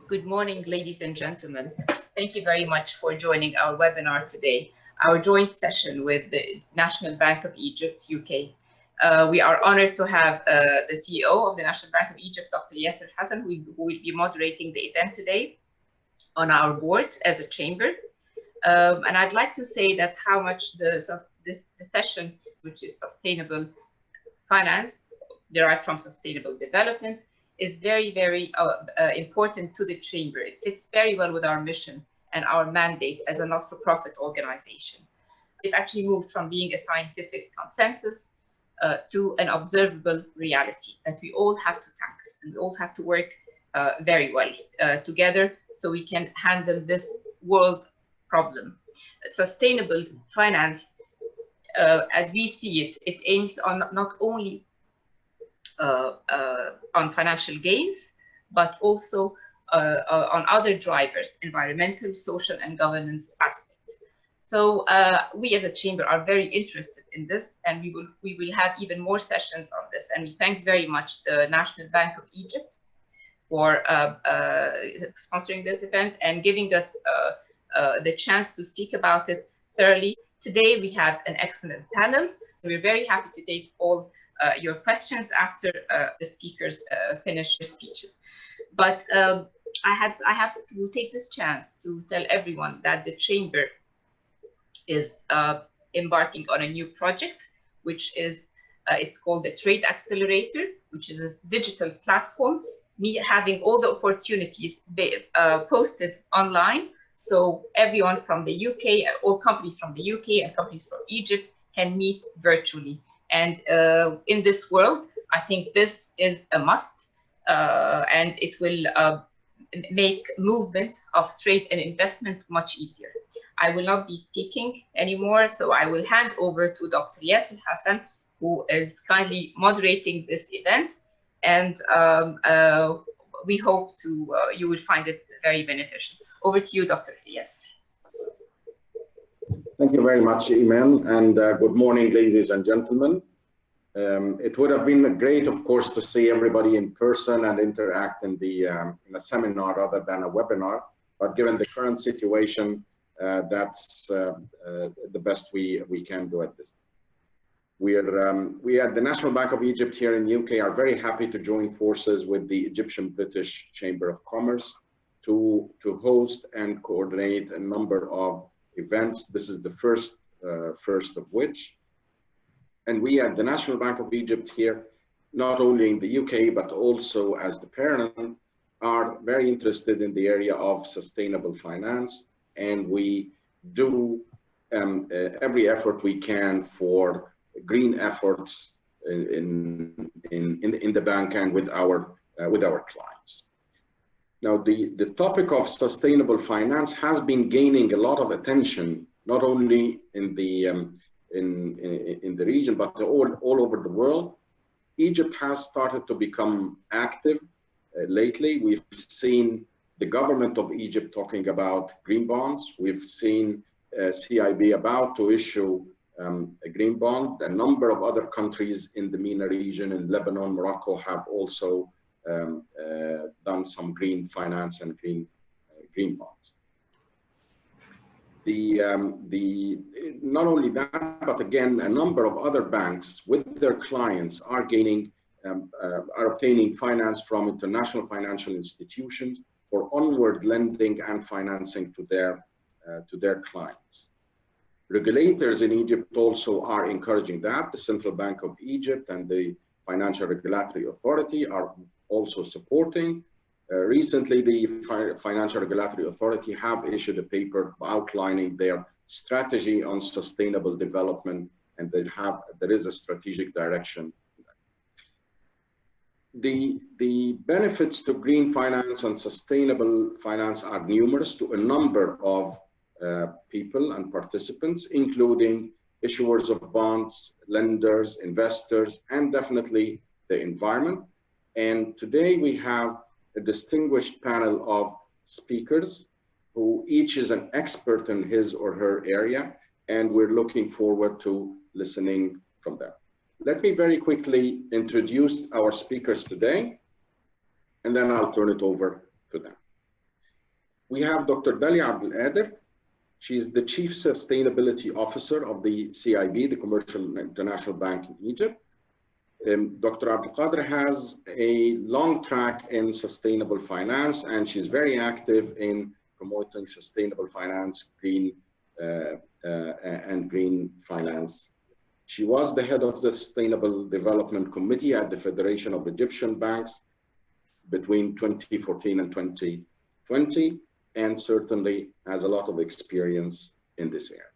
Good morning, ladies and gentlemen. Thank you very much for joining our webinar today, our joint session with the National Bank of Egypt, UK. We are honored to have the CEO of the National Bank of Egypt, Dr. Yasser Hassan, who will be moderating the event today on our board as a chamber. And I'd like to say that how much the session, which is sustainable finance, derived from sustainable development, is very, very important to the chamber. It fits very well with our mission and our mandate as a not-for-profit organization. It actually moved from being a scientific consensus to an observable reality that we all have to tackle, and we all have to work very well together so we can handle this world problem. Sustainable finance, as we see it, it aims on not only on financial gains, but also on other drivers, environmental, social, and governance aspects. So we as a chamber are very interested in this, and we will have even more sessions on this. And we thank very much the National Bank of Egypt for sponsoring this event and giving us the chance to speak about it thoroughly. Today we have an excellent panel. We're very happy to take all your questions after the speakers finish their speeches. But I have to take this chance to tell everyone that the Chamber is embarking on a new project, which is, it's called the Trade Accelerator, which is a digital platform, having all the opportunities posted online. So everyone from the UK, all companies from the UK and companies from Egypt can meet virtually. And in this world, I think this is a must, and it will make movement of trade and investment much easier. I will not be speaking anymore, so I will hand over to Dr. Yasser Hassan, who is kindly moderating this event, and we hope you will find it very beneficial. Over to you, Dr. Yasser. Thank you very much, Iman, and good morning, ladies and gentlemen. It would have been great, of course, to see everybody in person and interact in a seminar rather than a webinar. But given the current situation, that's the best we can do at this. We at the National Bank of Egypt here in the UK are very happy to join forces with the Egyptian-British Chamber of Commerce to host and coordinate a number of events. This is the first of which. And we at the National Bank of Egypt here, not only in the UK, but also as the parent, are very interested in the area of sustainable finance. And we do every effort we can for green efforts in the bank and with our clients. Now, the topic of sustainable finance has been gaining a lot of attention, not only in the region, but all over the world. Egypt has started to become active lately. We've seen the government of Egypt talking about green bonds. We've seen CIB about to issue a green bond. A number of other countries in the MENA region, in Lebanon, Morocco, have also done some green finance and green bonds. Not only that, but again, a number of other banks with their clients are obtaining finance from international financial institutions for onward lending and financing to their clients. Regulators in Egypt also are encouraging that. The Central Bank of Egypt and the Financial Regulatory Authority are also supporting. Recently, the Financial Regulatory Authority have issued a paper outlining their strategy on sustainable development, and there is a strategic direction. The benefits to green finance and sustainable finance are numerous to a number of people and participants, including issuers of bonds, lenders, investors, and definitely the environment. And today we have a distinguished panel of speakers who each is an expert in his or her area, and we're looking forward to listening from them. Let me very quickly introduce our speakers today, and then I'll turn it over to them. We have Dr. Dalia Abdel-Qadir. She is the Chief Sustainability Officer of the CIB, the Commercial International Bank in Egypt. Dr. Abdel-Qadir has a long track in sustainable finance, and she's very active in promoting sustainable finance, green finance. She was the head of the Sustainable Development Committee at the Federation of Egyptian Banks between 2014 and 2020, and certainly has a lot of experience in this area.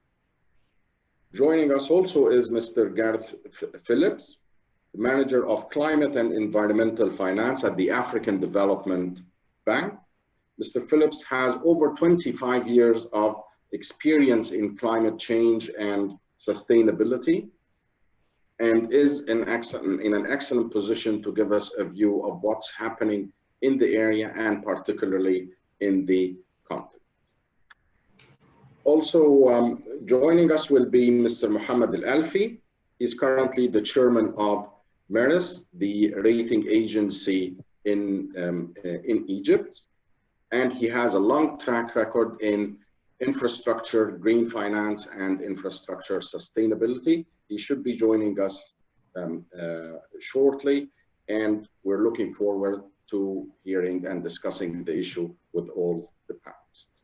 Joining us also is Mr. Gareth Phillips, the Manager of Climate and Environmental Finance at the African Development Bank. Mr. Phillips has over 25 years of experience in climate change and sustainability, and is in an excellent position to give us a view of what's happening in the area and particularly in the continent. Also joining us will be Mr. Mohammed Al-Alfi. He's currently the chairman of MERIS, the rating agency in Egypt, and he has a long track record in infrastructure, green finance, and infrastructure sustainability. He should be joining us shortly, and we're looking forward to hearing and discussing the issue with all the panelists.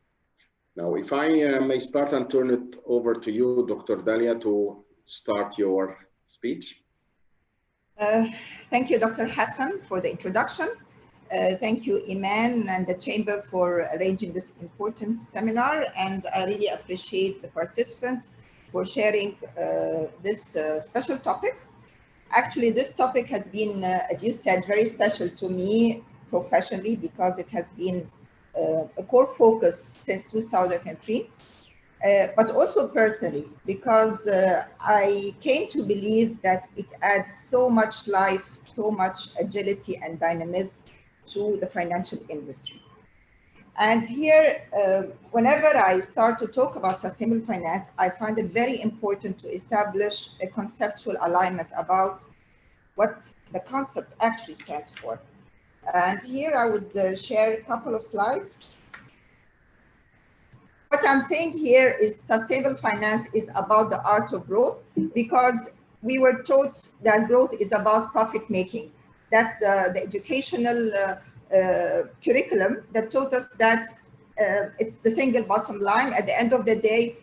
Now, if I may start and turn it over to you, Dr. Dalia, to start your speech. Thank you, Dr. Hassan, for the introduction. Thank you, Iman and the Chamber for arranging this important seminar, and I really appreciate the participants for sharing this special topic. Actually, this topic has been, as you said, very special to me professionally because it has been a core focus since 2003, but also personally because I came to believe that it adds so much life, so much agility and dynamism to the financial industry. And here, whenever I start to talk about sustainable finance, I find it very important to establish a conceptual alignment about what the concept actually stands for. And here I would share a couple of slides. What I'm saying here is sustainable finance is about the art of growth, because we were taught that growth is about profit making. That's the educational curriculum that taught us that it's the single bottom line. At the end of the day,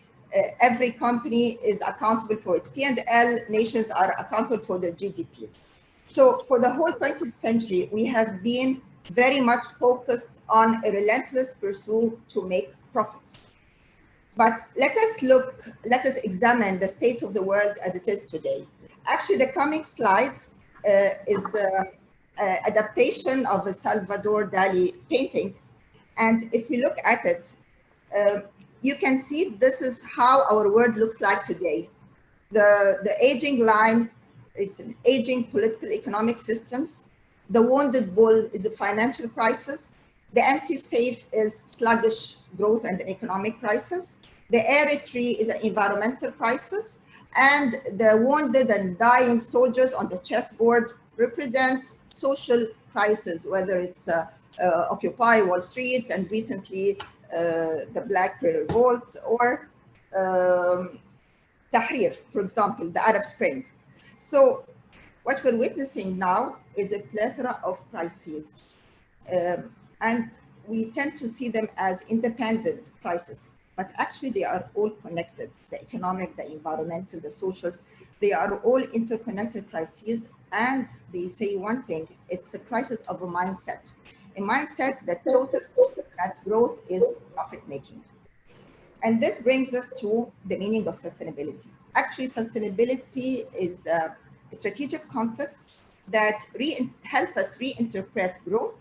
every company is accountable for its P&L, nations are accountable for their GDPs. So for the whole 20th century, we have been very much focused on a relentless pursuit to make profit. But let us examine the state of the world as it is today. Actually, the coming slide is adaptation of a Salvador Dali painting. And if you look at it, you can see this is how our world looks like today. The aging line is an aging political economic systems. The wounded bull is a financial crisis. The empty safe is sluggish growth and an economic crisis. The airy tree is an environmental crisis. And the wounded and dying soldiers on the chessboard represent social crisis, whether it's Occupy Wall Street and recently the Black Revolt, or Tahrir, for example, the Arab Spring. So what we're witnessing now is a plethora of crises, and we tend to see them as independent crises, but actually they are all connected. The economic, the environmental, the socials, they are all interconnected crises. And they say one thing, it's a crisis of a mindset that taught us that growth is profit making. And this brings us to the meaning of sustainability. Actually, sustainability is a strategic concept that help us reinterpret growth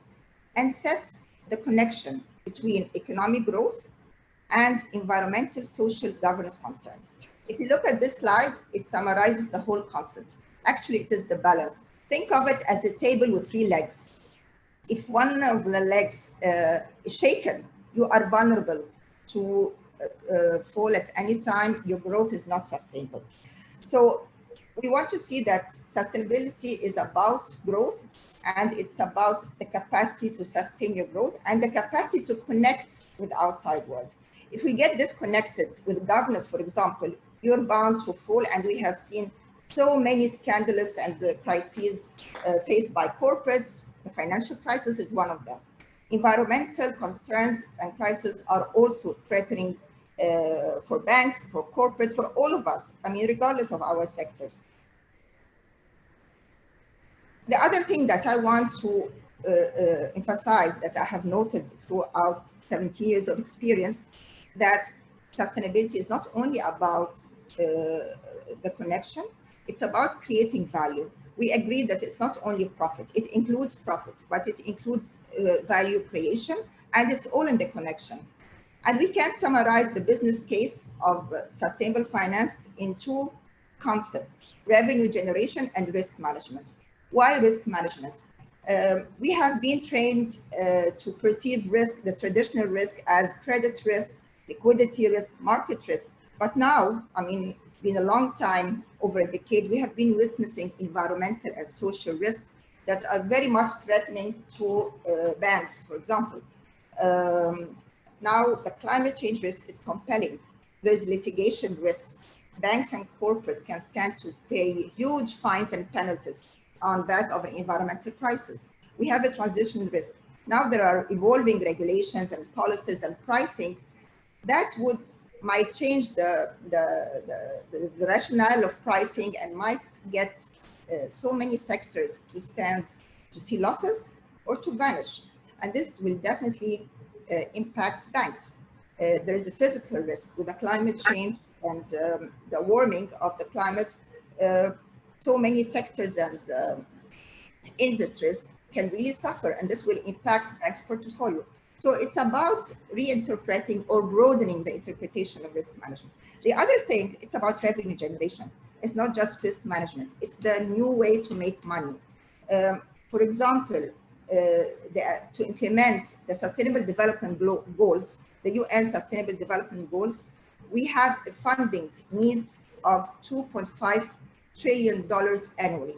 and sets the connection between economic growth and environmental, social governance concerns. If you look at this slide, it summarizes the whole concept. Actually, it is the balance. Think of it as a table with 3 legs. If one of the legs is shaken, you are vulnerable to fall at any time. Your growth is not sustainable. So we want to see that sustainability is about growth, and it's about the capacity to sustain your growth and the capacity to connect with the outside world. If we get disconnected with governance, for example, you're bound to fall, and we have seen so many scandalous and crises faced by corporates. The financial crisis is one of them. Environmental concerns and crises are also threatening for banks, for corporates, for all of us, I mean, regardless of our sectors. The other thing that I want to emphasize, that I have noted throughout 70 years of experience, that sustainability is not only about the connection, it's about creating value. We agree that it's not only profit, it includes profit, but it includes value creation, and it's all in the connection. And we can summarize the business case of sustainable finance in two concepts: revenue generation and risk management. Why risk management? We have been trained to perceive risk, the traditional risk, as credit risk, liquidity risk, market risk. But now, I mean, it's been a long time, over a decade, we have been witnessing environmental and social risks that are very much threatening to banks, for example. Now, the climate change risk is compelling. There's litigation risks. Banks and corporates can stand to pay huge fines and penalties on back of an environmental crisis. We have a transition risk. Now there are evolving regulations and policies and pricing that might change the rationale of pricing, and might get so many sectors to stand to see losses or to vanish. And this will definitely impact banks. There is a physical risk with the climate change and the warming of the climate. So many sectors and industries can really suffer, and this will impact banks' portfolio. So it's about reinterpreting or broadening the interpretation of risk management. The other thing, it's about revenue generation. It's not just risk management. It's the new way to make money. For example, to implement the Sustainable Development Goals, the UN Sustainable Development Goals, we have a funding needs of $2.5 trillion annually.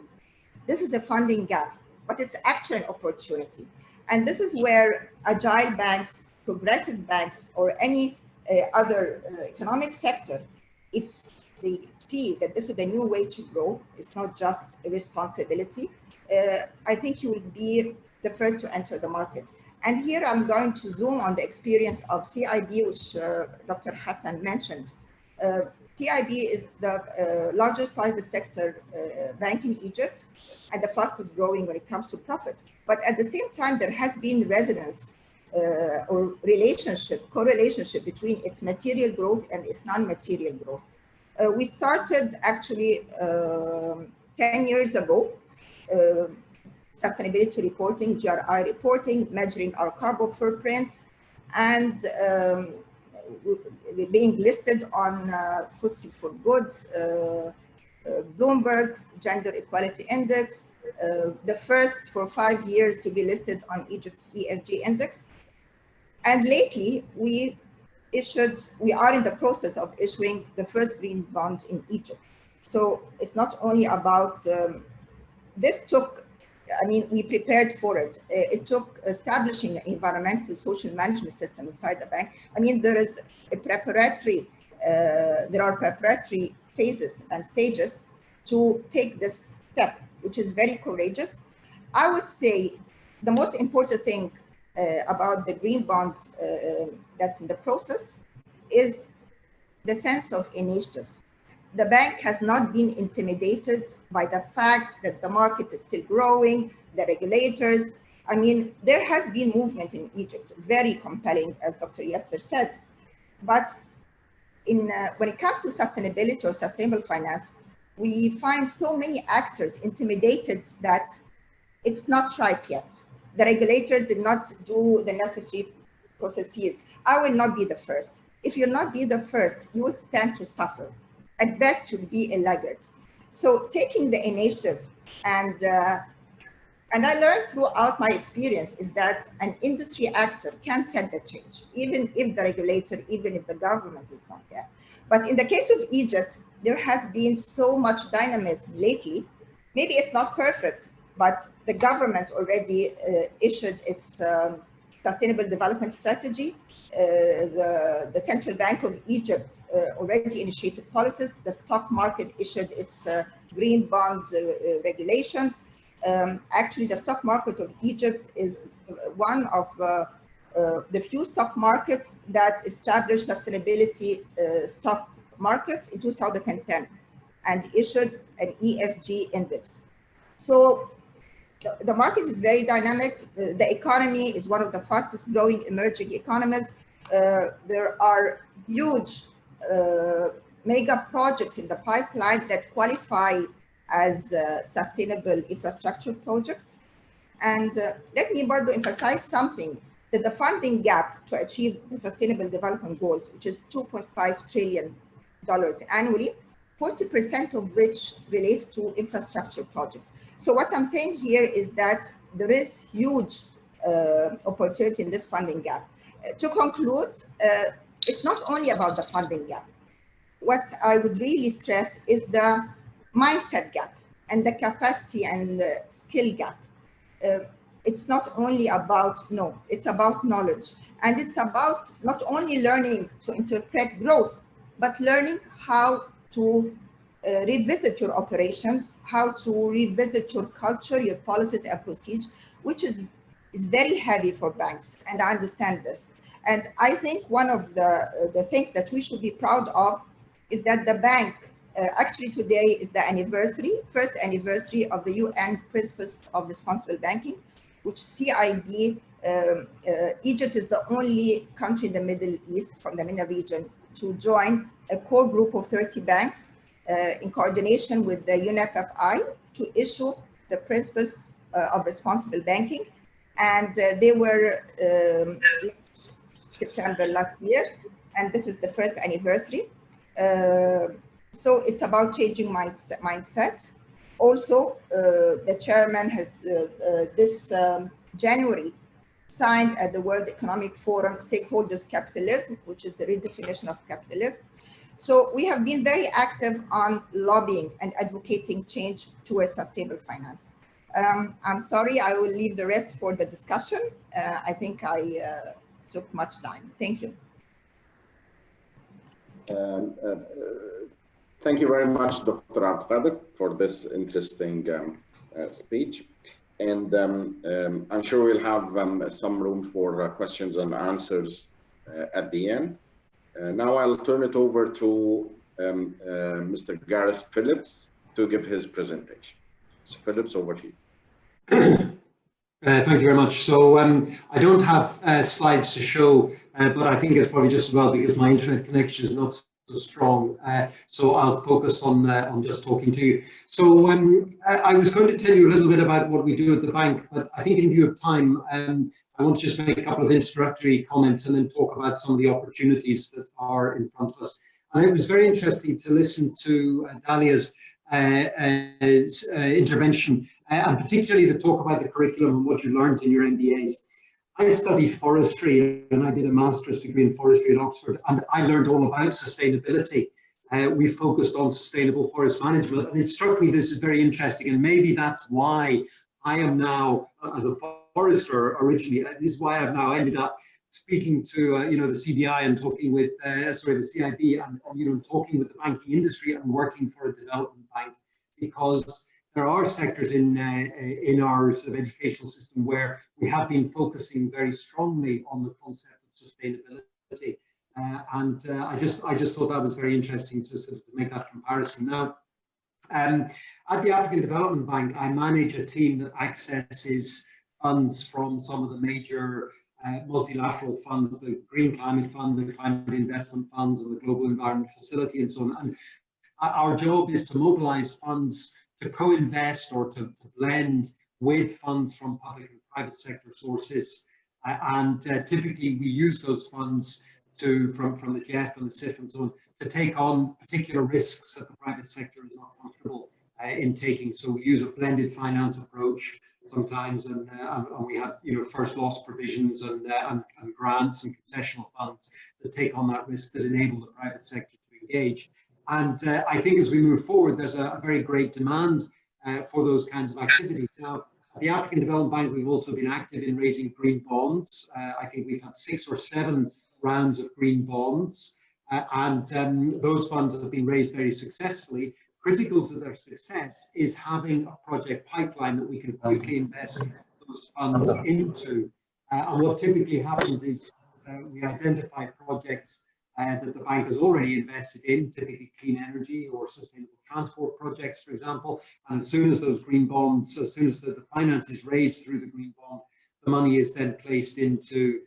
This is a funding gap, but it's actually an opportunity. And this is where agile banks, progressive banks, or any other economic sector, if they see that this is the new way to grow, it's not just a responsibility, I think you will be the first to enter the market. And here I'm going to zoom on the experience of CIB, which Dr. Hassan mentioned. CIB is the largest private sector bank in Egypt, and the fastest growing when it comes to profit. But at the same time, there has been resonance or correlationship between its material growth and its non-material growth. We started actually 10 years ago, sustainability reporting, GRI reporting, measuring our carbon footprint, and being listed on FTSE for Goods, Bloomberg Gender Equality Index, the first for 5 years to be listed on Egypt's ESG Index. And lately, we are in the process of issuing the first green bond in Egypt. So it's not only about, we prepared for it. It took establishing an environmental social management system inside the bank. I mean, there are preparatory phases and stages to take this step, which is very courageous. I would say the most important thing about the green bond that's in the process is the sense of initiative. The bank has not been intimidated by the fact that the market is still growing, the regulators. I mean, there has been movement in Egypt, very compelling, as Dr. Yasser said. But when it comes to sustainability or sustainable finance, we find so many actors intimidated that it's not ripe yet. The regulators did not do the necessary processes. I will not be the first. If you'll not be the first, you will stand to suffer. At best, you'll be a laggard. So taking the initiative, and I learned throughout my experience, is that an industry actor can set the change, even if the regulator, even if the government is not there. But in the case of Egypt, there has been so much dynamism lately. Maybe it's not perfect, but the government already issued its Sustainable Development Strategy. The Central Bank of Egypt already initiated policies. The stock market issued its green bond regulations. Actually, the stock market of Egypt is one of the few stock markets that established sustainability stock markets in 2010 and issued an ESG index. So the market is very dynamic. The economy is one of the fastest growing emerging economies. There are huge mega projects in the pipeline that qualify as sustainable infrastructure projects. And let me, Bardo, emphasize something, that the funding gap to achieve the Sustainable Development Goals, which is $2.5 trillion annually, 40% of which relates to infrastructure projects. So what I'm saying here is that there is huge opportunity in this funding gap. To conclude, it's not only about the funding gap. What I would really stress is the mindset gap and the capacity and the skill gap. It's not only about, it's about knowledge. And it's about not only learning to interpret growth, but learning how to revisit your operations, how to revisit your culture, your policies and procedures, which is very heavy for banks. And I understand this. And I think one of the things that we should be proud of is that the bank, actually today is the first anniversary of the UN Principles of Responsible Banking, which CIB, Egypt is the only country in the Middle East from the MENA region to join a core group of 30 banks in coordination with the UNFFI to issue the Principles of Responsible Banking. And they were September last year, and this is the first anniversary. So it's about changing mindset. Also, the chairman has this January signed at the World Economic Forum Stakeholders Capitalism, which is a redefinition of capitalism. So we have been very active on lobbying and advocating change towards sustainable finance. I'm sorry, I will leave the rest for the discussion. I think I took much time. Thank you. Thank you very much, Dr. Abdelkader, for this interesting speech. And I'm sure we'll have some room for questions and answers at the end. Now I'll turn it over to Mr. Gareth Phillips to give his presentation. Mr. Phillips, over to you. Thank you very much. So I don't have slides to show, but I think it's probably just as well because my internet connection is not so strong. So I'll focus on just talking to you. So I was going to tell you a little bit about what we do at the bank, but I think in view of time, I want to just make a couple of introductory comments and then talk about some of the opportunities that are in front of us. And it was very interesting to listen to Dalia's intervention, and particularly the talk about the curriculum and what you learned in your MBAs. I studied forestry and I did a master's degree in forestry at Oxford, and I learned all about sustainability. We focused on sustainable forest management, and it struck me this is very interesting, and maybe that's why I am now, as a forester originally, this is why I've now ended up speaking to the CBI and talking with the CIB and talking with the banking industry and working for a development bank, because there are sectors in our sort of educational system where we have been focusing very strongly on the concept of sustainability, and I just thought that was very interesting to sort of make that comparison. Now, at the African Development Bank, I manage a team that accesses funds from some of the major multilateral funds, the Green Climate Fund, the Climate Investment Funds, and the Global Environment Facility, and so on. And our job is to mobilize funds to co-invest or to blend with funds from public and private sector sources. And typically we use those funds from the GEF and the CIF and so on to take on particular risks that the private sector is not comfortable in taking. So we use a blended finance approach sometimes, and we have first loss provisions and grants and concessional funds that take on that risk that enable the private sector to engage. And I think as we move forward, there's a very great demand for those kinds of activities. Now, at the African Development Bank, we've also been active in raising green bonds. I think we've had 6 or 7 rounds of green bonds, and those funds have been raised very successfully. Critical to their success is having a project pipeline that we can quickly invest those funds into. And what typically happens is we identify projects that the bank has already invested in, typically clean energy or sustainable transport projects, for example. And as soon as those green bonds, as soon as the finance is raised through the green bond, the money is then placed into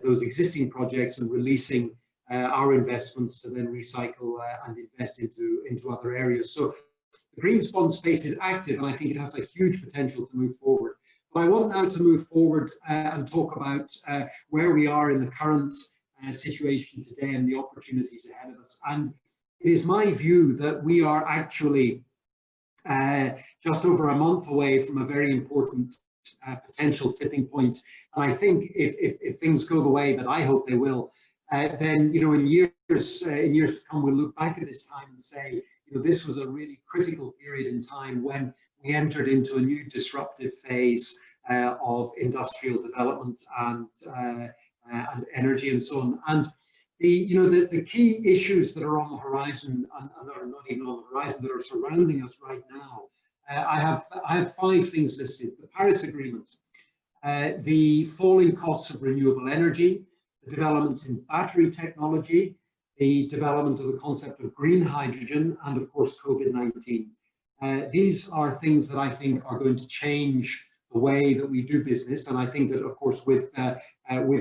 those existing projects and releasing our investments to then recycle and invest into other areas. So the green bond space is active, and I think it has a huge potential to move forward. But I want now to move forward and talk about where we are in the current situation today and the opportunities ahead of us. And it is my view that we are actually just over a month away from a very important potential tipping point. And I think if things go the way that I hope they will, then in years to come, we'll look back at this time and say, this was a really critical period in time when we entered into a new disruptive phase of industrial development and energy and so on. And the key issues that are on the horizon and that are not even on the horizon, that are surrounding us right now, I have 5 things listed: the Paris Agreement, the falling costs of renewable energy, the developments in battery technology, the development of the concept of green hydrogen, and of course COVID-19. These are things that I think are going to change the way that we do business, and I think that, of course, with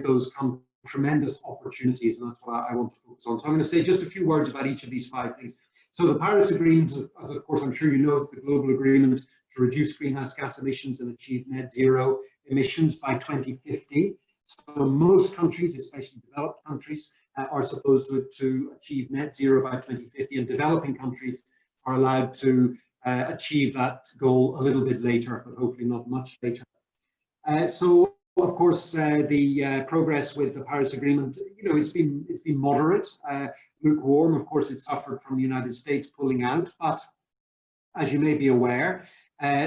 those come tremendous opportunities, and that's what I want to focus on. So I'm going to say just a few words about each of these 5 things. So the Paris Agreement, as of course I'm sure you know, it's the global agreement to reduce greenhouse gas emissions and achieve net zero emissions by 2050. So most countries, especially developed countries, are supposed to achieve net zero by 2050, and developing countries are allowed to achieve that goal a little bit later, but hopefully not much later. So, of course, the progress with the Paris Agreement, it's been moderate, lukewarm. Of course, it suffered from the United States pulling out, but as you may be aware,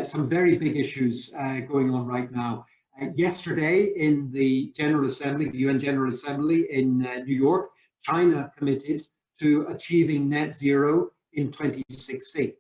some very big issues going on right now. Yesterday, in the General Assembly, the UN General Assembly in New York, China committed to achieving net zero in 2060,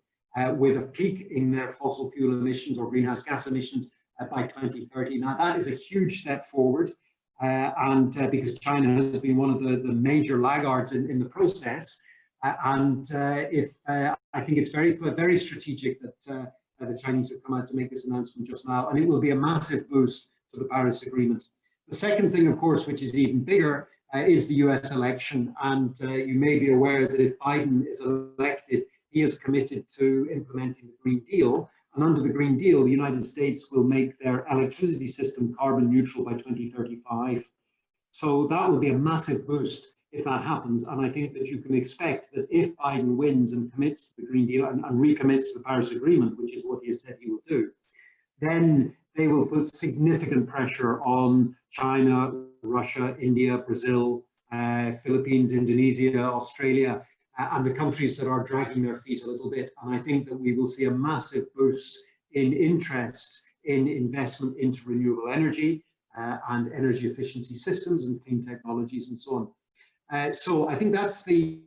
with a peak in their fossil fuel emissions or greenhouse gas emissions by 2030. Now, that is a huge step forward, and because China has been one of the major laggards in the process, and I think it's very strategic that the Chinese have come out to make this announcement just now, and it will be a massive boost to the Paris Agreement. The second thing, of course, which is even bigger, is the US election, and you may be aware that if Biden is elected, he is committed to implementing the Green Deal, and under the Green Deal, the United States will make their electricity system carbon neutral by 2035. So that will be a massive boost if that happens, and I think that you can expect that if Biden wins and commits to the Green Deal and recommits to the Paris Agreement, which is what he has said he will do, then they will put significant pressure on China, Russia, India, Brazil, Philippines, Indonesia, Australia, and the countries that are dragging their feet a little bit. And I think that we will see a massive boost in interest in investment into renewable energy and energy efficiency systems and clean technologies and so on. So I think that's the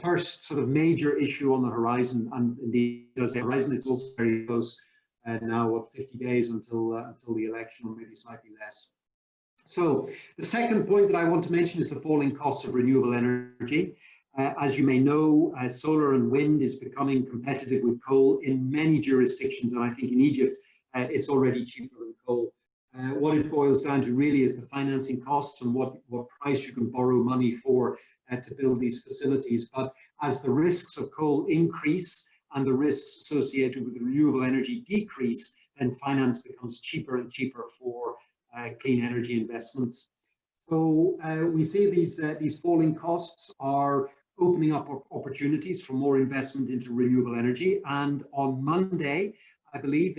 first sort of major issue on the horizon, and indeed, as the horizon, it's also very close now, 50 days until the election, or maybe slightly less. So the second point that I want to mention is the falling costs of renewable energy. As you may know, solar and wind is becoming competitive with coal in many jurisdictions, and I think in Egypt it's already cheaper than coal. What it boils down to really is the financing costs and what price you can borrow money for to build these facilities. But as the risks of coal increase and the risks associated with renewable energy decrease, then finance becomes cheaper and cheaper for clean energy investments. So we see these falling costs are opening up opportunities for more investment into renewable energy. And on Monday, I believe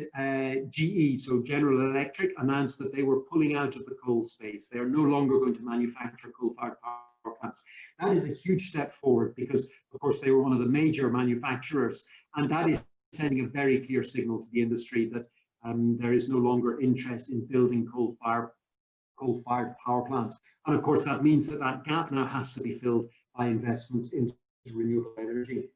GE, so General Electric, announced that they were pulling out of the coal space. They are no longer going to manufacture coal-fired power plants. That is a huge step forward, because the course, they were one of the major manufacturers, and that is sending a very clear signal to the industry that there is no longer interest in building coal-fired power plants. And of course, that means that that gap now has to be filled by investments into renewable energy.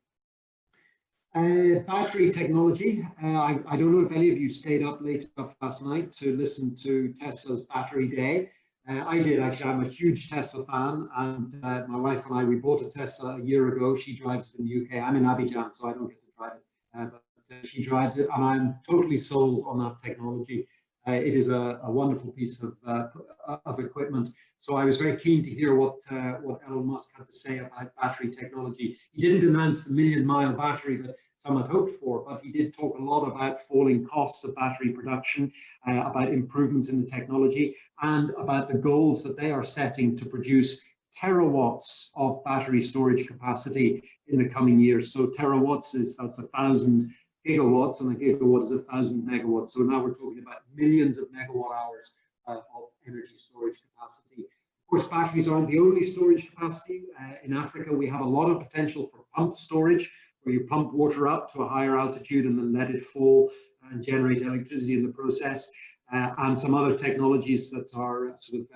Battery technology. I don't know if any of you stayed up late enough last night to listen to Tesla's Battery Day. I did, actually. I'm a huge Tesla fan, and my wife and I, we bought a Tesla a year ago. She drives it in the UK. I'm in Abidjan, so I don't get to drive it, but she drives it, and I'm totally sold on that technology. It is a wonderful piece of equipment. So I was very keen to hear what Elon Musk had to say about battery technology. He didn't announce the million-mile battery that some had hoped for, but he did talk a lot about falling costs of battery production, about improvements in the technology, and about the goals that they are setting to produce terawatts of battery storage capacity in the coming years. So terawatts that's 1,000 gigawatts, and a gigawatt is 1,000 megawatts. So now we're talking about millions of megawatt hours of energy storage capacity. Of course, batteries aren't the only storage capacity. In Africa, we have a lot of potential for pump storage, where you pump water up to a higher altitude and then let it fall and generate electricity in the process, and some other technologies that are sort of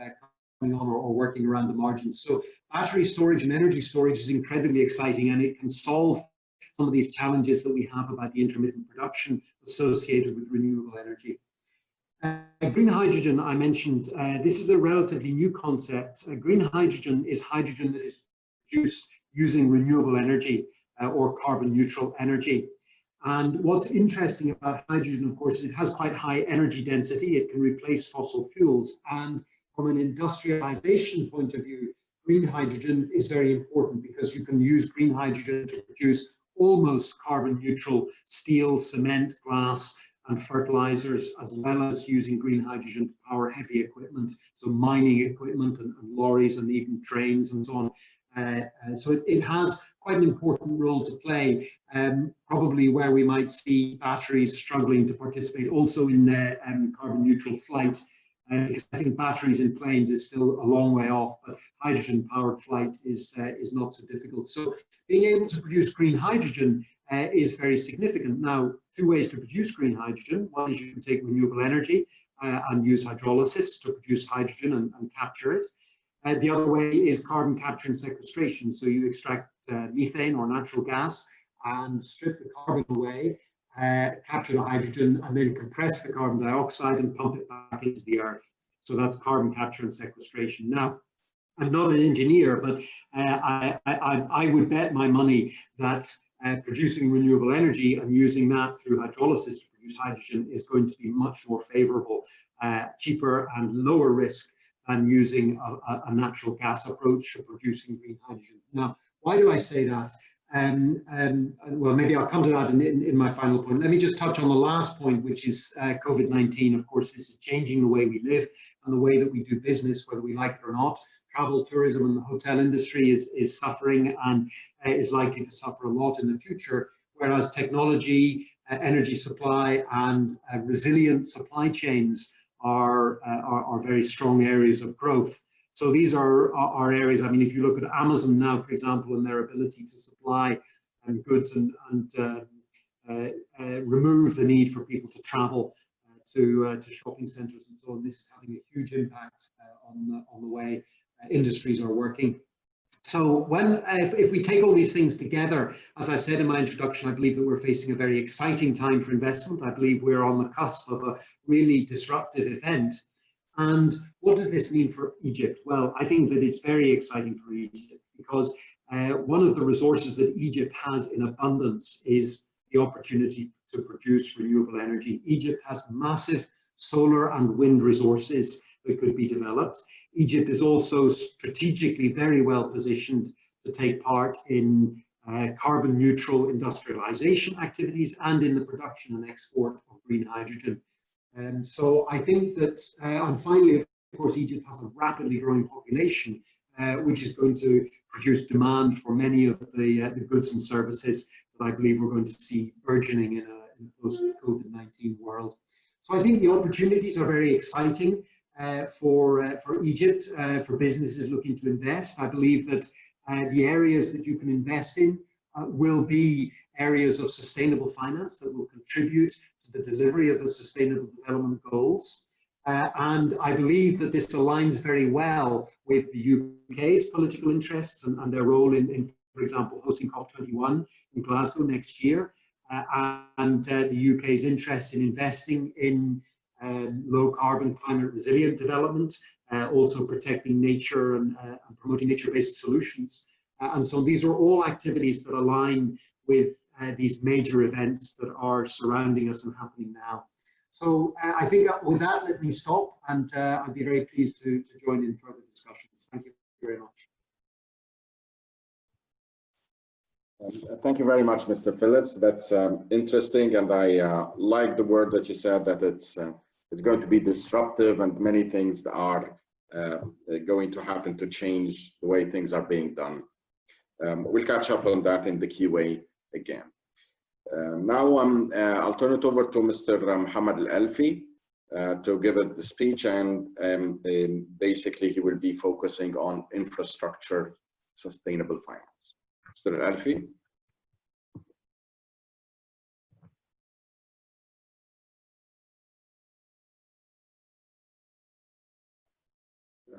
coming on or working around the margins. So battery storage and energy storage is incredibly exciting, and it can solve some of these challenges that we have about the intermittent production associated with renewable energy. Green hydrogen, I mentioned, this is a relatively new concept. Green hydrogen is hydrogen that is produced using renewable energy or carbon neutral energy. And what's interesting about hydrogen, of course, it has quite high energy density. It can replace fossil fuels. And from an industrialization point of view, green hydrogen is very important because you can use green hydrogen to produce almost carbon neutral steel, cement, glass, and fertilizers, as well as using green hydrogen to power heavy equipment, so mining equipment and lorries and even trains and so on. So it has quite an important role to play, probably where we might see batteries struggling to participate also in carbon neutral flight, because I think batteries in planes is still a long way off, but hydrogen powered flight is not so difficult. So being able to produce green hydrogen is very significant. Now, two ways to produce green hydrogen. One is you can take renewable energy and use hydrolysis to produce hydrogen and capture it. The other way is carbon capture and sequestration. So you extract methane or natural gas and strip the carbon away, capture the hydrogen, and then compress the carbon dioxide and pump it back into the earth. So that's carbon capture and sequestration. Now, I'm not an engineer, but I would bet my money that producing renewable energy and using that through hydrolysis to produce hydrogen is going to be much more favorable, cheaper and lower risk than using a natural gas approach to producing green hydrogen. Now, why do I say that? Well, maybe I'll come to that in my final point. Let me just touch on the last point, which is COVID-19. Of course, this is changing the way we live and the way that we do business, whether we like it or not. Travel, tourism, and the hotel industry is suffering and is likely to suffer a lot in the future, whereas technology, energy supply, and resilient supply chains are very strong areas of growth. So these are areas, I mean, if you look at Amazon now, for example, and their ability to supply goods and remove the need for people to travel to shopping centres and so on, this is having a huge impact on the way industries are working. So if we take all these things together, as I said in my introduction, I believe that we're facing a very exciting time for investment. I believe we're on the cusp of a really disruptive event. And what does this mean for Egypt? Well, I think that it's very exciting for Egypt because one of the resources that Egypt has in abundance is the opportunity to produce renewable energy. Egypt has massive solar and wind resources that could be developed. Egypt is also strategically very well positioned to take part in carbon neutral industrialization activities and in the production and export of green hydrogen. So I think that, and finally, of course, Egypt has a rapidly growing population, which is going to produce demand for many of the goods and services that I believe we're going to see burgeoning in a post-COVID-19 world. So I think the opportunities are very exciting for Egypt, for businesses looking to invest. I believe that the areas that you can invest in will be areas of sustainable finance that will contribute to the delivery of the Sustainable Development Goals. And I believe that this aligns very well with the UK's political interests and their role in, for example, hosting COP21 in Glasgow next year, and the UK's interest in investing in low carbon, climate resilient development, also protecting nature and promoting nature-based solutions. And so these are all activities that align with these major events that are surrounding us and happening now. So I think with that, let me stop, and I'd be very pleased to join in further discussions. Thank you very much. Thank you very much, Mr. Phillips. That's interesting, and I like the word that you said, that it's going to be disruptive, and many things are going to happen to change the way things are being done. We'll catch up on that in the QA again. Now I'll turn it over to Mr. Mohammed Al-Alfi to give it the speech, and basically he will be focusing on infrastructure sustainable finance. Mr. Al-Alfi.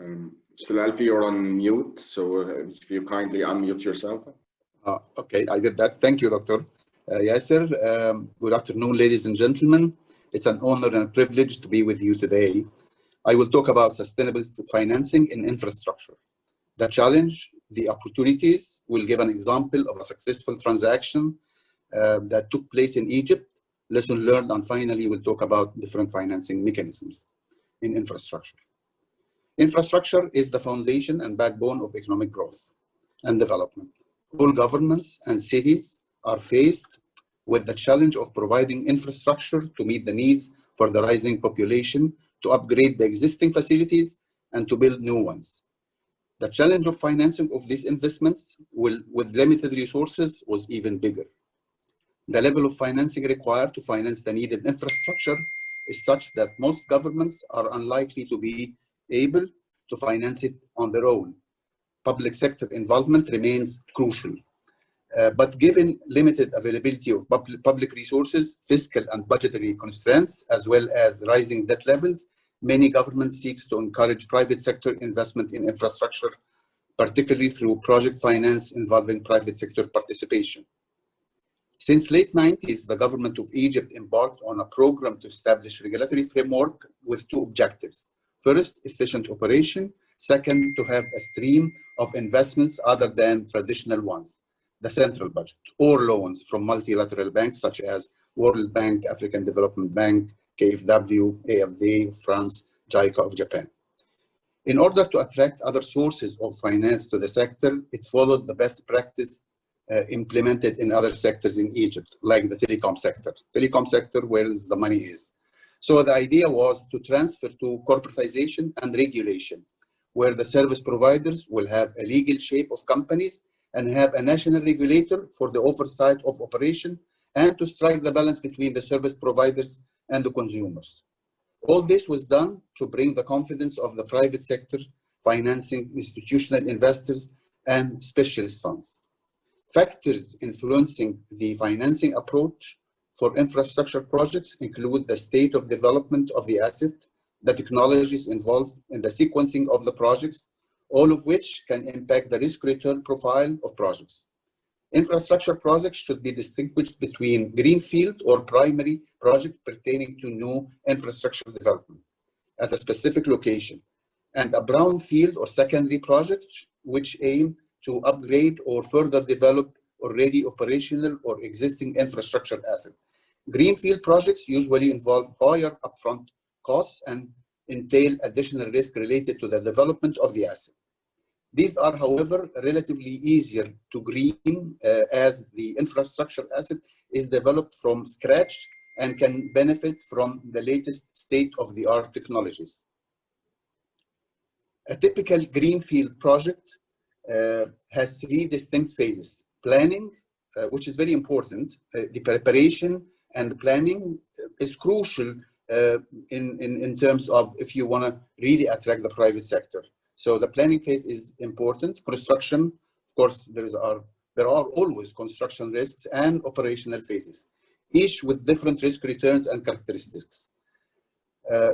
Mr. Al-Alfi, you're on mute, so if you kindly unmute yourself. Okay, I did that. Thank you, Dr. Yasser. Good afternoon, ladies and gentlemen. It's an honor and a privilege to be with you today. I will talk about sustainable financing in infrastructure. The challenge, the opportunities. We'll give an example of a successful transaction that took place in Egypt, lesson learned, and finally we'll talk about different financing mechanisms in infrastructure. Infrastructure is the foundation and backbone of economic growth and development. All governments and cities are faced with the challenge of providing infrastructure to meet the needs for the rising population, to upgrade the existing facilities, and to build new ones. The challenge of financing of these investments with limited resources was even bigger. The level of financing required to finance the needed infrastructure is such that most governments are unlikely to be able to finance it on their own. Public sector involvement remains crucial. But given limited availability of public resources, fiscal and budgetary constraints, as well as rising debt levels, many governments seek to encourage private sector investment in infrastructure, particularly through project finance involving private sector participation. Since late 90s, the government of Egypt embarked on a program to establish regulatory framework with two objectives. First, efficient operation. Second, to have a stream of investments other than traditional ones, the central budget, or loans from multilateral banks such as World Bank, African Development Bank, KfW, AFD of France, JICA of Japan. In order to attract other sources of finance to the sector, it followed the best practice implemented in other sectors in Egypt, like the telecom sector. Telecom sector, where the money is. So the idea was to transfer to corporatization and regulation, where the service providers will have a legal shape of companies and have a national regulator for the oversight of operation, and to strike the balance between the service providers and the consumers. All this was done to bring the confidence of the private sector, financing, institutional investors, and specialist funds. Factors influencing the financing approach for infrastructure projects include the state of development of the asset, the technologies involved in the sequencing of the projects, all of which can impact the risk-return profile of projects. Infrastructure projects should be distinguished between greenfield or primary projects pertaining to new infrastructure development at a specific location, and a brownfield or secondary projects which aim to upgrade or further develop already operational or existing infrastructure assets. Greenfield projects usually involve higher upfront costs and entail additional risk related to the development of the asset. These are, however, relatively easier to green as the infrastructure asset is developed from scratch and can benefit from the latest state-of-the-art technologies. A typical greenfield project has three distinct phases. Planning, which is very important. The preparation and planning is crucial in terms of if you want to really attract the private sector. So the planning phase is important. Construction, of course, there are there are always construction risks and operational phases, each with different risk returns and characteristics.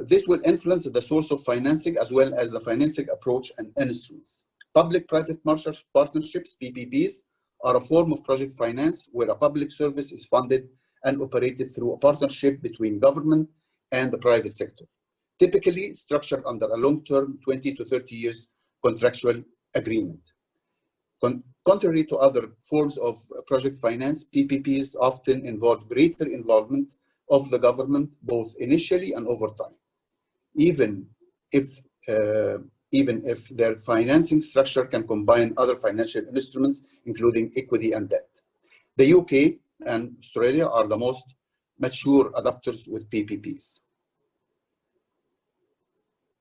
This will influence the source of financing as well as the financing approach and instruments. Public-private partnerships, PPPs, are a form of project finance where a public service is funded and operated through a partnership between government and the private sector, typically structured under a long-term 20 to 30 years contractual agreement. Contrary to other forms of project finance, PPPs often involve greater involvement of the government, both initially and over time, even if their financing structure can combine other financial instruments, including equity and debt. The UK and Australia are the most mature adopters with PPPs.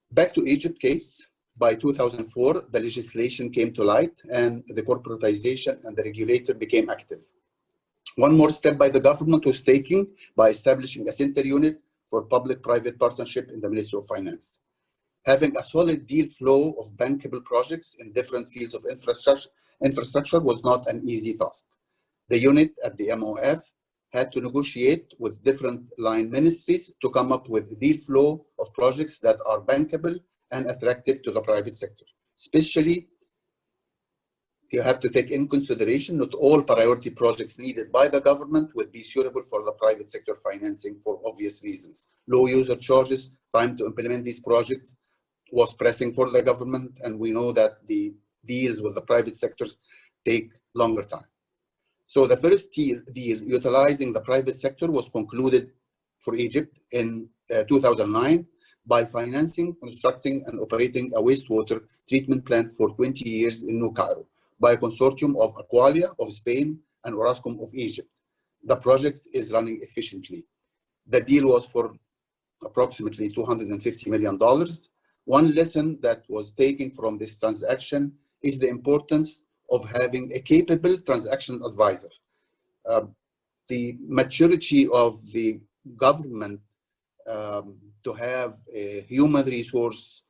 Back to Egypt case, by 2004, the legislation came to light and the corporatization and the regulator became active. One more step by the government was taken by establishing a center unit for public-private partnership in the Ministry of Finance. Having a solid deal flow of bankable projects in different fields of infrastructure was not an easy task. The unit at the MOF had to negotiate with different line ministries to come up with a deal flow of projects that are bankable and attractive to the private sector. Especially, you have to take in consideration not all priority projects needed by the government would be suitable for the private sector financing for obvious reasons. Low user charges, time to implement these projects was pressing for the government, and we know that the deals with the private sectors take longer time. So the first deal utilizing the private sector was concluded for Egypt in 2009 by financing, constructing, and operating a wastewater treatment plant for 20 years in New Cairo by a consortium of Aqualia of Spain and Orascom of Egypt. The project is running efficiently. The deal was for approximately $250 million. One lesson that was taken from this transaction is the importance of having a capable transaction advisor. The maturity of the government to have a human resource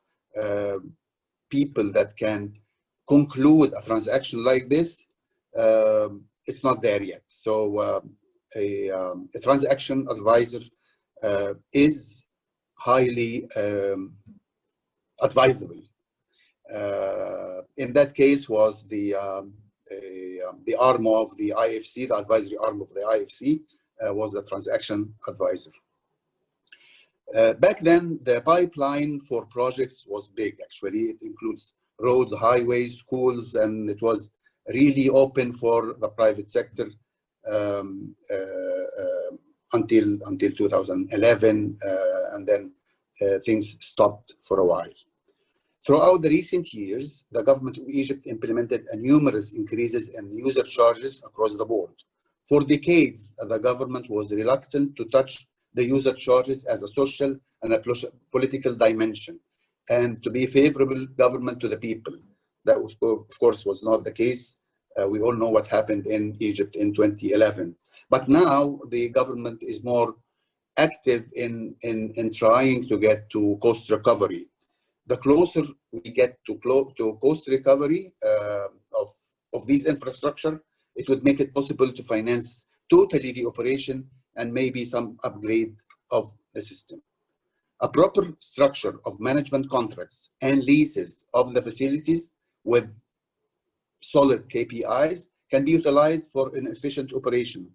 people that can conclude a transaction like this, it's not there yet. So a transaction advisor is highly advisable. In that case was the arm of the IFC, the advisory arm of the IFC was the transaction advisor. Back then, the pipeline for projects was big, actually. It includes roads, highways, schools, and it was really open for the private sector until 2011, and then things stopped for a while. Throughout the recent years, the government of Egypt implemented numerous increases in user charges across the board. For decades, the government was reluctant to touch the user charges as a social and a political dimension, and to be favorable government to the people. That was, of course, was not the case. We all know what happened in Egypt in 2011. But now the government is more active in trying to get to cost recovery. The closer we get to cost recovery of these infrastructure, it would make it possible to finance totally the operation and maybe some upgrade of the system. A proper structure of management contracts and leases of the facilities with solid KPIs can be utilized for an efficient operation.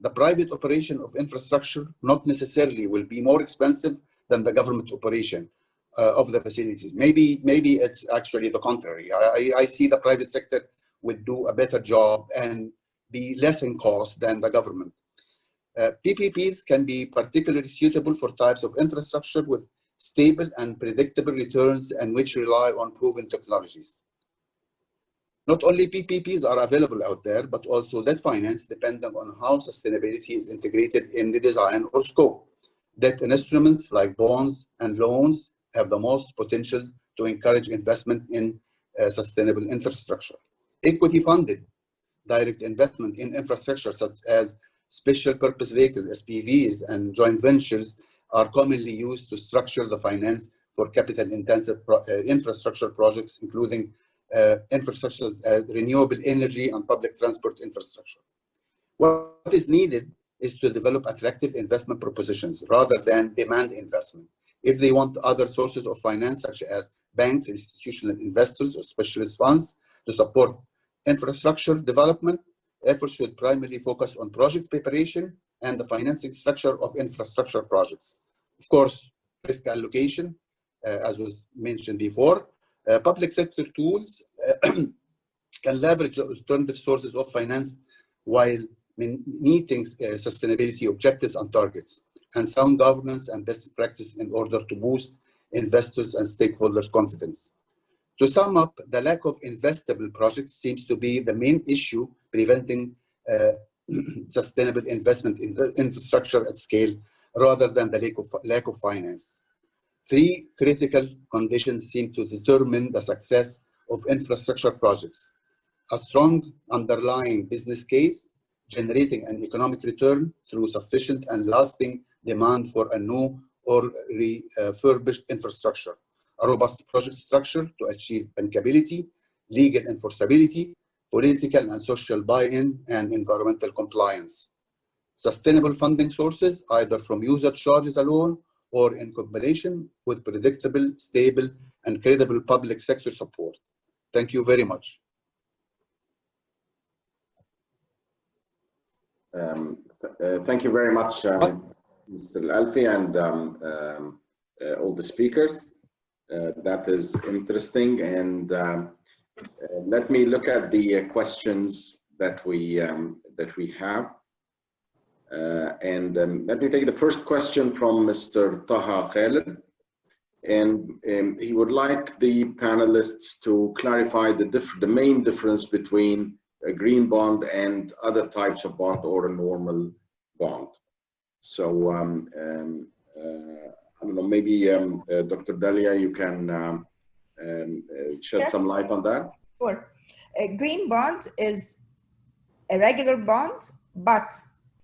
The private operation of infrastructure not necessarily will be more expensive than the government operation of the facilities. Maybe it's actually the contrary. I see the private sector would do a better job and be less in cost than the government. PPPs can be particularly suitable for types of infrastructure with stable and predictable returns and which rely on proven technologies. Not only PPPs are available out there, but also debt finance, depending on how sustainability is integrated in the design or scope. Debt instruments like bonds and loans have the most potential to encourage investment in sustainable infrastructure. Equity funded direct investment in infrastructure such as special purpose vehicles, SPVs, and joint ventures are commonly used to structure the finance for capital intensive infrastructure projects, including infrastructure, renewable energy and public transport infrastructure. What is needed is to develop attractive investment propositions rather than demand investment. If they want other sources of finance, such as banks, institutional investors, or specialist funds to support infrastructure development, efforts should primarily focus on project preparation and the financing structure of infrastructure projects. Of course, risk allocation, as was mentioned before. Public sector tools can leverage alternative sources of finance while meeting sustainability objectives and targets, and sound governance and best practice in order to boost investors' and stakeholders' confidence. To sum up, the lack of investable projects seems to be the main issue preventing sustainable investment in the infrastructure at scale, rather than the lack of finance. Three critical conditions seem to determine the success of infrastructure projects: a strong underlying business case, generating an economic return through sufficient and lasting demand for a new or refurbished infrastructure, a robust project structure to achieve bankability, legal enforceability, political and social buy-in, and environmental compliance. Sustainable funding sources, either from user charges alone or in combination with predictable, stable, and credible public sector support. Thank you very much. Thank you very much, Mr. Alfi, and all the speakers. That is interesting, and let me look at the questions that we have. Let me take the first question from Mr. Taha Khalid, and he would like the panelists to clarify the main difference between a green bond and other types of bond or a normal bond. So I don't know, maybe Dr. Dalia, you can shed some light on that. Sure. A green bond is a regular bond, but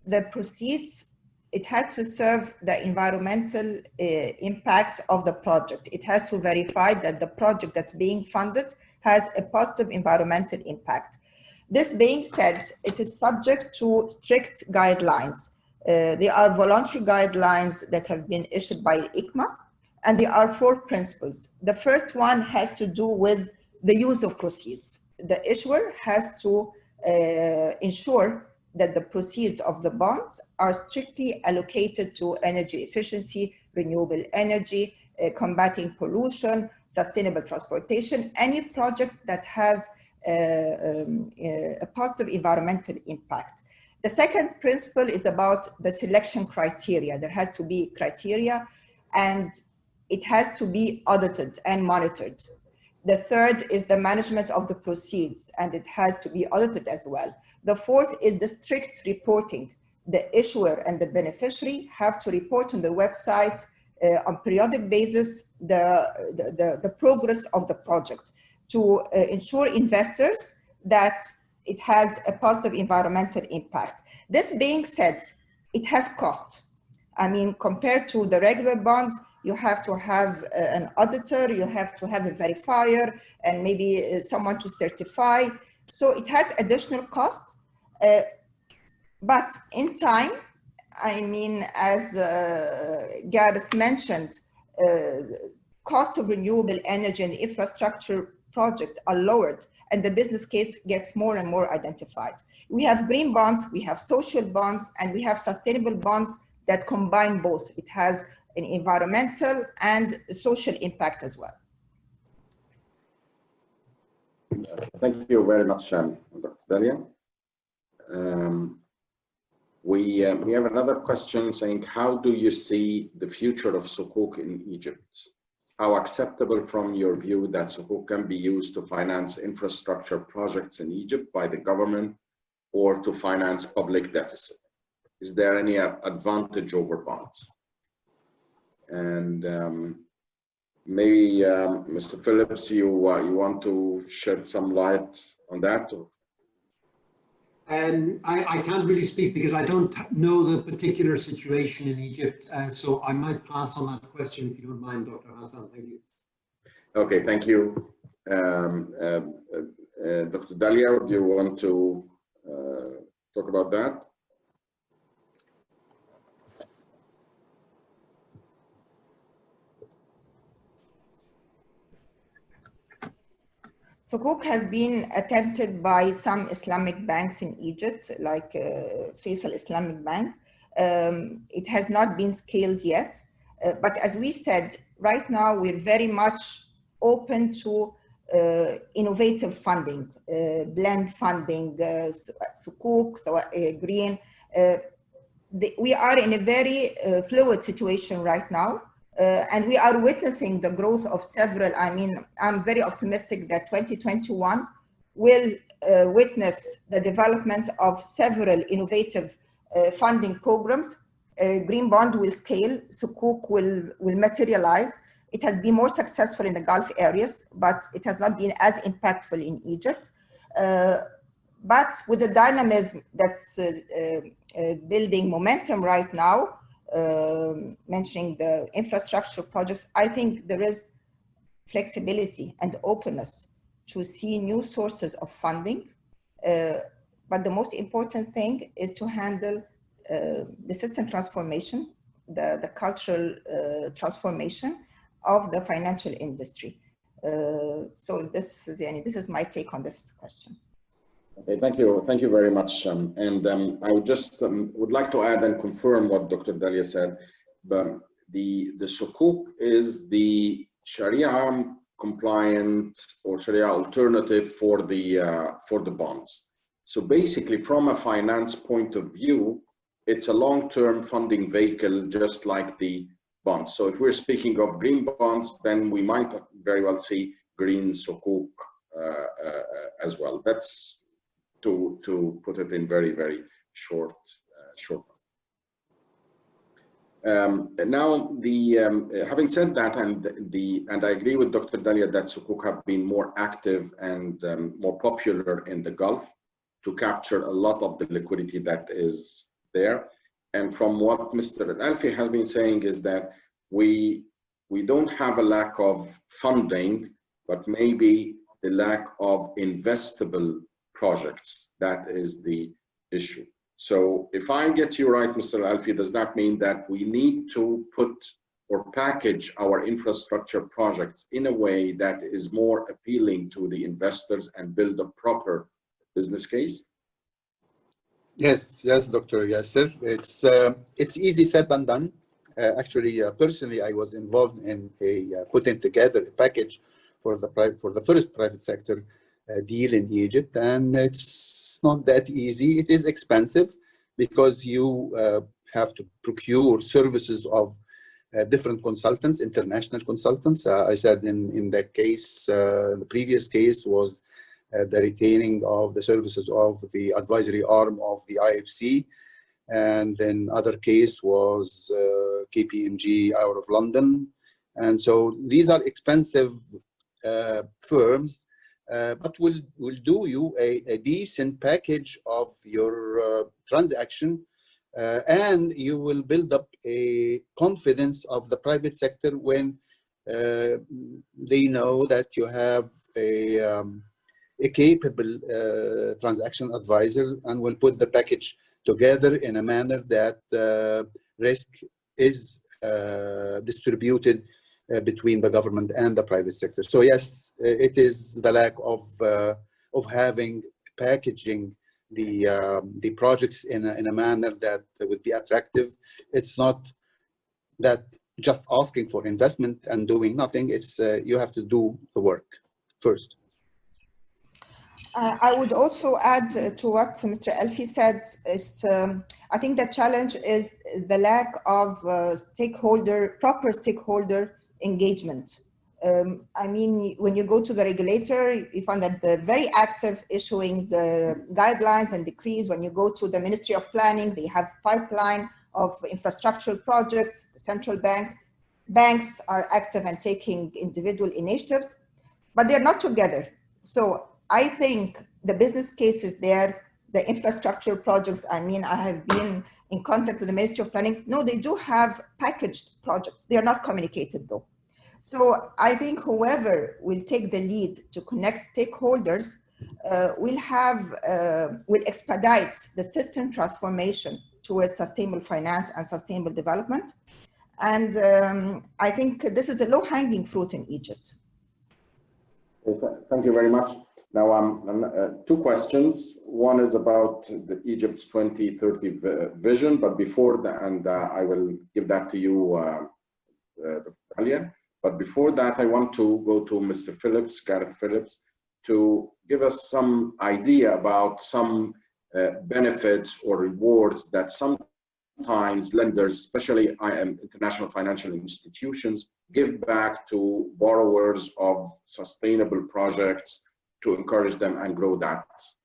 the proceeds, it has to serve the environmental impact of the project. It has to verify that the project that's being funded has a positive environmental impact. This being said, it is subject to strict guidelines. There are voluntary guidelines that have been issued by ICMA, and there are 4 principles. The first one has to do with the use of proceeds. The issuer has to ensure that the proceeds of the bonds are strictly allocated to energy efficiency, renewable energy, combating pollution, sustainable transportation, any project that has a positive environmental impact. The second principle is about the selection criteria. There has to be criteria, and it has to be audited and monitored. The third is the management of the proceeds, and it has to be audited as well. The fourth is the strict reporting. The issuer and the beneficiary have to report on the website on periodic basis the progress of the project to ensure investors that it has a positive environmental impact. This being said, it has costs. I mean, compared to the regular bond, you have to have an auditor, you have to have a verifier, and maybe someone to certify. So it has additional costs. But in time, I mean, as Gareth mentioned, cost of renewable energy and infrastructure project are lowered, and the business case gets more and more identified. We have green bonds, we have social bonds, and we have sustainable bonds that combine both. It has an environmental and social impact as well. Thank you very much, Dr. Dalia. We have another question saying, how do you see the future of Sukuk in Egypt? How acceptable from your view that Sukuk can be used to finance infrastructure projects in Egypt by the government or to finance public deficit? Is there any advantage over bonds? And maybe Mr. Phillips, you want to shed some light on that? Or? I can't really speak because I don't know the particular situation in Egypt, so I might pass on that question if you don't mind, Dr. Hassan. Thank you. Okay, thank you. Dr. Dalia, do you want to talk about that? Sukuk has been attempted by some Islamic banks in Egypt, like Faisal Islamic Bank. It has not been scaled yet, but as we said, right now we're very much open to innovative funding, blend funding, Sukuk, green. We are in a very fluid situation right now. And we are witnessing the growth of several. I mean, I'm very optimistic that 2021 will witness the development of several innovative funding programs. Green bond will scale, Sukuk will materialize. It has been more successful in the Gulf areas, but it has not been as impactful in Egypt. But with the dynamism that's building momentum right now, mentioning the infrastructure projects, I think there is flexibility and openness to see new sources of funding. But the most important thing is to handle the system transformation, the cultural transformation of the financial industry. So this is my take on this question. Okay, thank you very much. I would just would like to add and confirm what Dr. Dalia said. But the Sukuk is the Sharia compliant or Sharia alternative for the bonds. So basically, from a finance point of view, it's a long-term funding vehicle, just like the bonds. So if we're speaking of green bonds, then we might very well see green Sukuk as well. That's to put it in very, very short. Now, having said that, and I agree with Dr. Dalia that Sukuk have been more active and more popular in the Gulf to capture a lot of the liquidity that is there. And from what Mr. Alfi has been saying is that we don't have a lack of funding, but maybe the lack of investable projects. That is the issue. So if I get you right, Mr. Alfi, does that mean that we need to put or package our infrastructure projects in a way that is more appealing to the investors and build a proper business case? Yes, Doctor. Yes, sir. It's easy said than done. Actually, personally, I was involved in putting together a package for the first private sector deal in Egypt, and it's not that easy. It is expensive because you have to procure services of different consultants, international consultants. I said in that case, the previous case was the retaining of the services of the advisory arm of the IFC, and then other case was KPMG out of London. And so these are expensive firms, but will do you a decent package of your transaction, and you will build up a confidence of the private sector when they know that you have a capable transaction advisor, and will put the package together in a manner that risk is distributed between the government and the private sector. So yes, it is the lack of having packaging the projects in a manner that would be attractive. It's not that just asking for investment and doing nothing. It's you have to do the work first. I would also add to what Mr. Alfi said. I think the challenge is the lack of proper stakeholder engagement. I mean, when you go to the regulator, you find that they're very active issuing the guidelines and decrees. When you go to the Ministry of Planning, they have pipeline of infrastructure projects. The central banks are active and taking individual initiatives, but they're not together. So I think the business case is there, the infrastructure projects. I mean, I have been in contact with the Ministry of Planning. No, they do have packaged projects. They are not communicated though. So I think whoever will take the lead to connect stakeholders will expedite the system transformation towards sustainable finance and sustainable development. And I think this is a low-hanging fruit in Egypt. Thank you very much. Now, two questions. One is about the Egypt's 2030 vision, but before that, and I will give that to you, Alia. But before that, I want to go to Mr. Phillips, Gareth Phillips, to give us some idea about some benefits or rewards that sometimes lenders, especially international financial institutions, give back to borrowers of sustainable projects to encourage them and grow that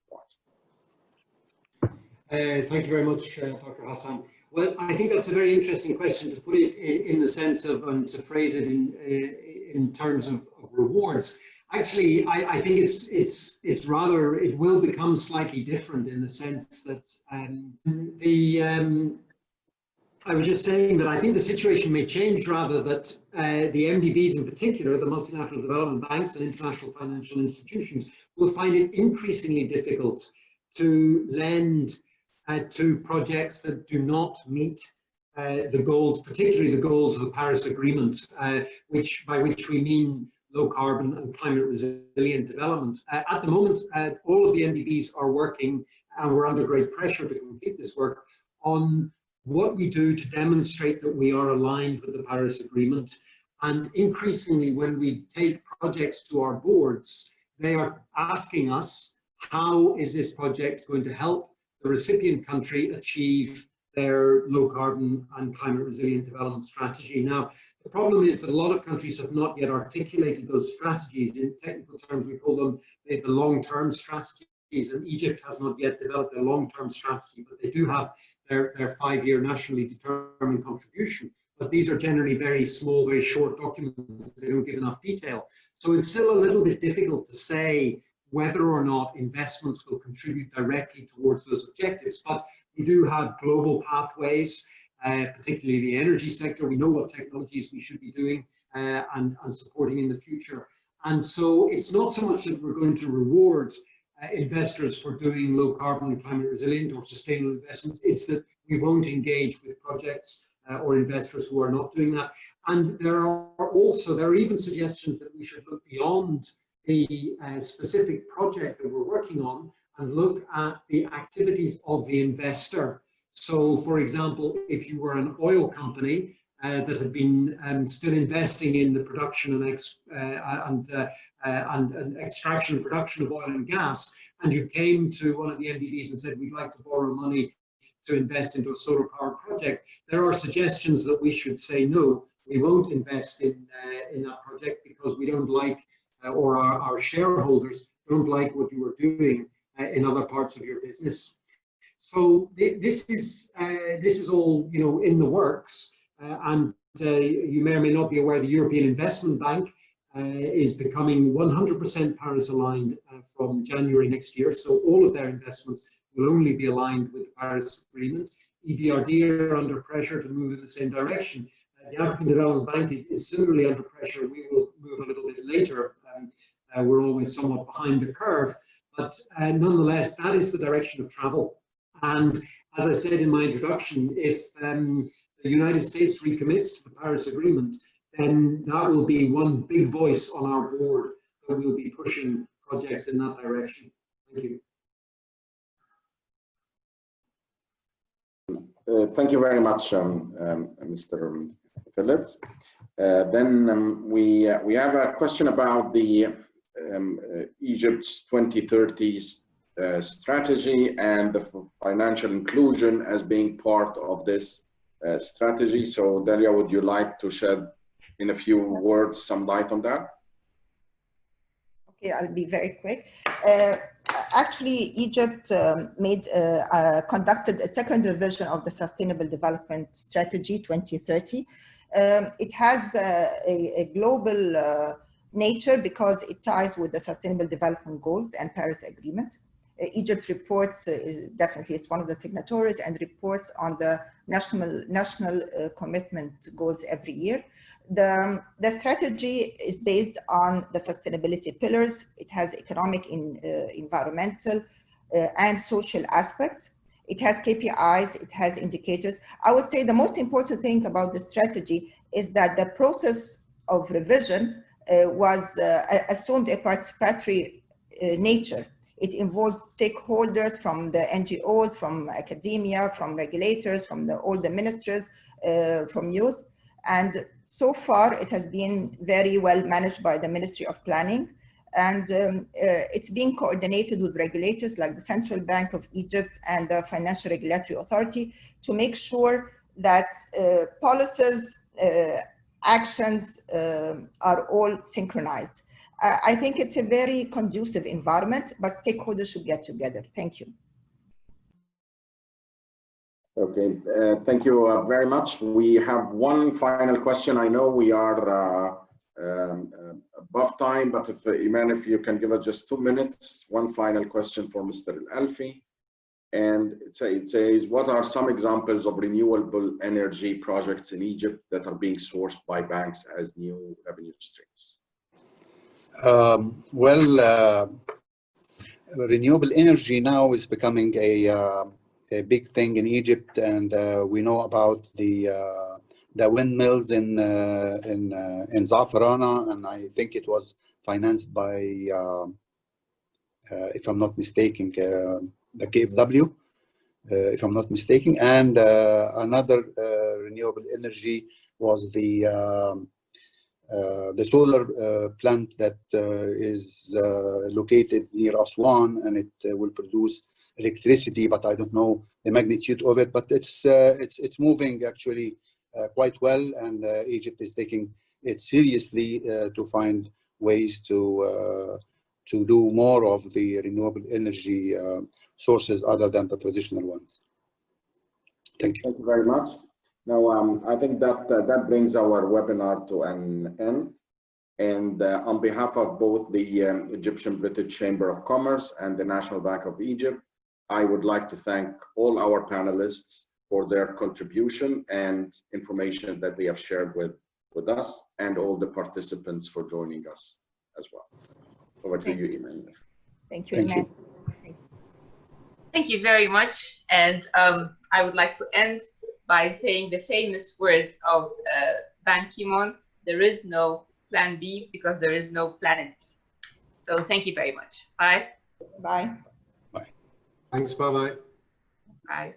part. Thank you very much, Dr. Hassan. Well, I think that's a very interesting question to put it in the sense of, and to phrase it in terms of rewards. Actually, I think it's rather, it will become slightly different in the sense that I was just saying that I think the situation may change, rather that the MDBs in particular, the multilateral development banks and international financial institutions, will find it increasingly difficult to lend to projects that do not meet the goals, particularly the goals of the Paris Agreement, by which we mean low carbon and climate resilient development. At the moment, all of the MDBs are working, and we're under great pressure to complete this work, on what we do to demonstrate that we are aligned with the Paris Agreement. And increasingly, when we take projects to our boards, they are asking us, how is this project going to help the recipient country achieve their low carbon and climate resilient development strategy? Now, the problem is that a lot of countries have not yet articulated those strategies. In technical terms, we call them the long-term strategies, and Egypt has not yet developed a long-term strategy, but they do have their 5-year nationally determined contribution. But these are generally very small, very short documents. They don't give enough detail. So it's still a little bit difficult to say whether or not investments will contribute directly towards those objectives. But we do have global pathways, particularly the energy sector. We know what technologies we should be doing and supporting in the future. And so it's not so much that we're going to reward investors for doing low carbon and climate resilient or sustainable investments. It's that we won't engage with projects or investors who are not doing that. And there are even suggestions that we should look beyond the specific project that we're working on and look at the activities of the investor. So, for example, if you were an oil company that had been still investing in the production and extraction and production of oil and gas, and you came to one of the MDBs and said, we'd like to borrow money to invest into a solar power project, there are suggestions that we should say, no, we won't invest in that project because we don't like, or our shareholders don't like what you are doing in other parts of your business. So this is all, you know, in the works, and you may or may not be aware the European Investment Bank is becoming 100% Paris aligned from January next year. So all of their investments will only be aligned with the Paris Agreement. EBRD are under pressure to move in the same direction. The African Development Bank is similarly under pressure. We will move a little bit later. We're always somewhat behind the curve, but nonetheless, that is the direction of travel. And as I said in my introduction, if the United States recommits to the Paris Agreement, then that will be one big voice on our board that will be pushing projects in that direction. Thank you. Thank you very much, Mr. Phillips. Then we have a question about the Egypt's 2030 strategy and the financial inclusion as being part of this strategy. So, Delia, would you like to shed in a few words some light on that? Okay, I'll be very quick. Actually, Egypt conducted a second revision of the Sustainable Development Strategy 2030. It has a global nature because it ties with the Sustainable Development Goals and Paris Agreement. Egypt reports, definitely it's one of the signatories, and reports on the national commitment goals every year. The strategy is based on the sustainability pillars. It has economic, environmental, and social aspects. It has KPIs, it has indicators. I would say the most important thing about the strategy is that the process of revision assumed a participatory nature. It involved stakeholders from the NGOs, from academia, from regulators, from all the ministries, from youth. And so far, it has been very well managed by the Ministry of Planning. And it's being coordinated with regulators like the Central Bank of Egypt and the Financial Regulatory Authority to make sure that policies, actions are all synchronized. I think it's a very conducive environment, but stakeholders should get together. Thank you. Okay, thank you very much. We have one final question. I know we are above time, but if Iman, if you can give us just 2 minutes, one final question for Mr. Al-Alfi. And it says, what are some examples of renewable energy projects in Egypt that are being sourced by banks as new revenue streams? Renewable energy now is becoming a big thing in Egypt, and we know about the windmills in Za'farana, and I think it was financed by, if I'm not mistaken, the KfW, if I'm not mistaken. And another renewable energy was the solar plant that is located near Aswan, and it will produce electricity, but I don't know the magnitude of it. But it's moving actually quite well, and Egypt is taking it seriously to find ways to do more of the renewable energy sources other than the traditional ones. Thank you. Thank you very much. Now, I think that brings our webinar to an end. And on behalf of both the Egyptian British Chamber of Commerce and the National Bank of Egypt, I would like to thank all our panelists for their contribution and information that they have shared with us, and all the participants for joining us as well. Over to you, Iman. Thank you, Iman. Thank you very much. And I would like to end by saying the famous words of Ban Ki-moon: there is no plan B because there is no planet B. So thank you very much. Bye. Bye. Thanks. Bye-bye. Bye.